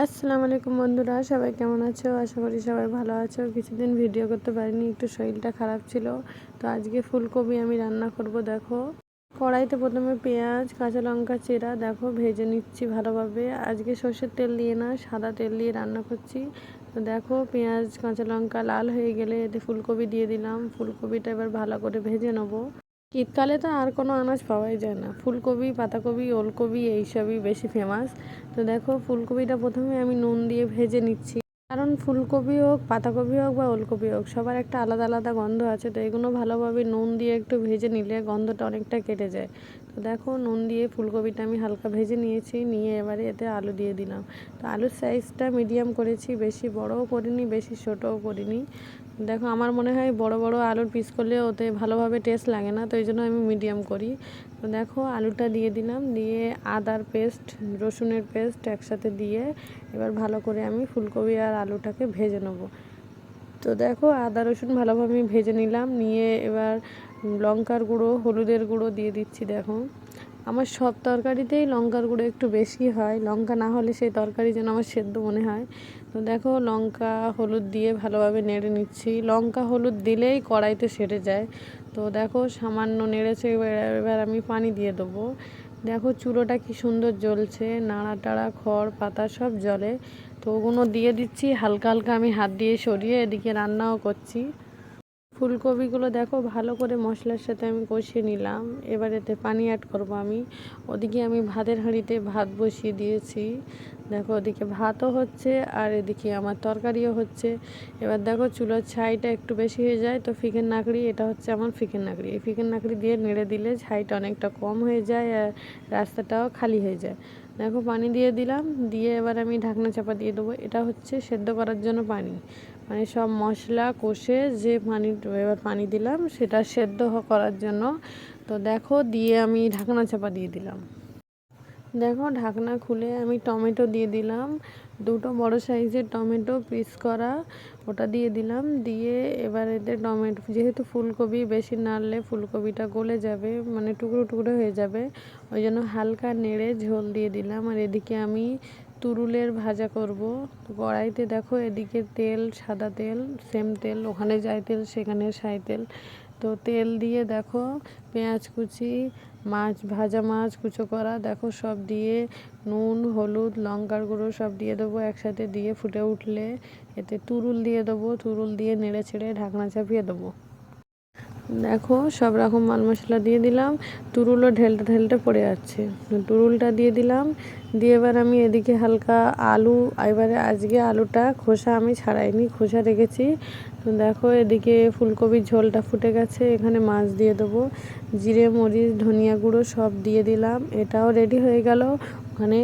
আসসালামু আলাইকুম বন্ধুরা, সবাই কেমন আছো? আশা করি সবাই ভালো আছো। কিছুদিন ভিডিও করতে পারিনি, একটু শরীরটা খারাপ ছিল। তো আজকে ফুলকপি আমি রান্না করব। দেখো, কড়াইতে প্রথমে পেঁয়াজ কাঁচা লঙ্কা চেরা দেখো ভেজে নিচ্ছি ভালোভাবে। আজকে সর্ষের তেল দিয়ে না, সাদা তেল দিয়ে রান্না করছি। তো দেখো, পেঁয়াজ কাঁচা লঙ্কা লাল হয়ে গেলে এতে ফুলকপি দিয়ে দিলাম। ফুলকপিটা এবার ভালো করে ভেজে নেবো। শীতকালে তো আর কোনো আনাজ পাওয়াই যায় না, ফুলকপি, পাতাকপি, ওলকপি এইসবই বেশি ফেমাস। তো দেখো, ফুলকপিটা প্রথমে আমি নুন দিয়ে ভেজে নিচ্ছি, কারণ ফুলকপি হোক, পাতাকপি হোক বা ওলকপি হোক, সবার একটা আলাদা আলাদা গন্ধ আছে। তো এগুলো ভালোভাবে নুন দিয়ে একটু ভেজে নিলে গন্ধটা অনেকটা কেটে যায়। তো দেখো, নুন দিয়ে ফুলকপিটা আমি হালকা ভেজে নিয়েছি, নিয়ে এবারে এতে আলু দিয়ে দিলাম। তো আলুর সাইজটা মিডিয়াম করেছি, বেশি বড়ও করিনি, বেশি ছোটও করিনি। দেখো, আমার মনে হয় বড় বড় আলুর পিস করলে ওতে ভালোভাবে টেস্ট লাগে না, তো এই জন্য আমি মিডিয়াম করি। তো দেখো, আলুটা দিয়ে দিলাম, দিয়ে আদার পেস্ট, রসুনের পেস্ট একসাথে দিয়ে এবার ভালো করে আমি ফুলকপি আর আলুটাকে ভেজে নেব। তো দেখো, আদা রসুন ভালোভাবে আমি ভেজে নিলাম, নিয়ে এবার লঙ্কার গুঁড়ো, হলুদের গুঁড়ো দিয়ে দিচ্ছি। দেখো, আমার সব তরকারিতেই লঙ্কার গুঁড়ো একটু বেশি হয়, লঙ্কা না হলে সেই তরকারি যেন আমার সেদ্ধ মনে হয়। তো দেখো, লঙ্কা হলুদ দিয়ে ভালোভাবে নেড়ে নিচ্ছি। লঙ্কা হলুদ দিলেই কড়াইতে সেরে যায়। তো দেখো, সামান্য নেড়েছে, এবার আমি পানি দিয়ে দেবো। দেখো, চুলোটা কি সুন্দর জ্বলছে, নাড়া টাড়া খড় পাতা সব জ্বলে। তো ওগুলো দিয়ে দিচ্ছি হালকা হালকা, আমি হাত দিয়ে সরিয়ে এদিকে রান্নাও করছি। ফুলকপিগুলো দেখো ভালো করে মশলার সাথে আমি কষিয়ে নিলাম। এবার এতে পানি অ্যাড করব আমি। ওদিকে আমি ভাতের হাঁড়িতে ভাত বসিয়ে দিয়েছি। দেখো, ওদিকে ভাতও হচ্ছে আর এদিকে আমার তরকারিও হচ্ছে। এবার দেখো, চুলোর ছাইটা একটু বেশি হয়ে যায়, তো ফিকের নাকড়ি, এটা হচ্ছে আমার ফিকের নাকড়ি, এই ফিকের নাকড়ি দিয়ে নেড়ে দিলে ছাইটা অনেকটা কম হয়ে যায় আর রাস্তাটাও খালি হয়ে যায়। দেখো, পানি দিয়ে দিলাম, দিয়ে এবার আমি ঢাকনা চাপা দিয়ে দেবো। এটা হচ্ছে সেদ্ধ করার জন্য পানি, মানে সব মশলা কষে যে পানি, এবার পানি দিলাম সেটা সেদ্ধ করার জন্য। তো দেখো, দিয়ে আমি ঢাকনা চাপা দিয়ে দিলাম। দেখো, ঢাকনা খুলে আমি টমেটো দিয়ে দিলাম, দুটো বড় সাইজের টমেটো পিস করা, ওটা দিয়ে দিলাম। দিয়ে এবার এতে টমেটো, যেহেতু ফুলকপি বেশি নাড়লে ফুলকপিটা গলে যাবে, মানে টুকরো টুকরো হয়ে যাবে, ওই জন্য হালকা নেড়ে ঝোল দিয়ে দিলাম। আর এদিকে আমি তুরুলের ভাজা করব। তো কড়াইতে দেখো, এদিকে তেল, সাদা তেল, সেম তেল, ওখানে যাই তেল সেখানে সাই তেল। তো তেল দিয়ে দেখো, পেঁয়াজ কুচি, মাছ, ভাজা মাছ কুচো করা দেখো সব দিয়ে, নুন হলুদ লঙ্কার গুঁড়ো সব দিয়ে দেবো একসাথে, দিয়ে ফুটে উঠলে এতে তুরুল দিয়ে দেবো। তুরুল দিয়ে নেড়ে ছেড়ে ঢাকনা চাপিয়ে দেবো। দেখো, সব রকম মাল মশলা দিয়ে দিলাম, তুরুলও ঢেলতে ঢেলতে পড়ে যাচ্ছে। তুরুলটা দিয়ে দিলাম, দিয়ে এবার আমি এদিকে হালকা আলু, এবারে আজকে আলুটা খোসা আমি ছাড়াইনি, খোসা রেখেছি। তো দেখো, এদিকে ফুলকপির ঝোলটা ফুটে গেছে, এখানে মাছ দিয়ে দেবো, জিরে মরিচ ধনিয়া গুঁড়ো সব দিয়ে দিলাম, এটাও রেডি হয়ে গেল। ওখানে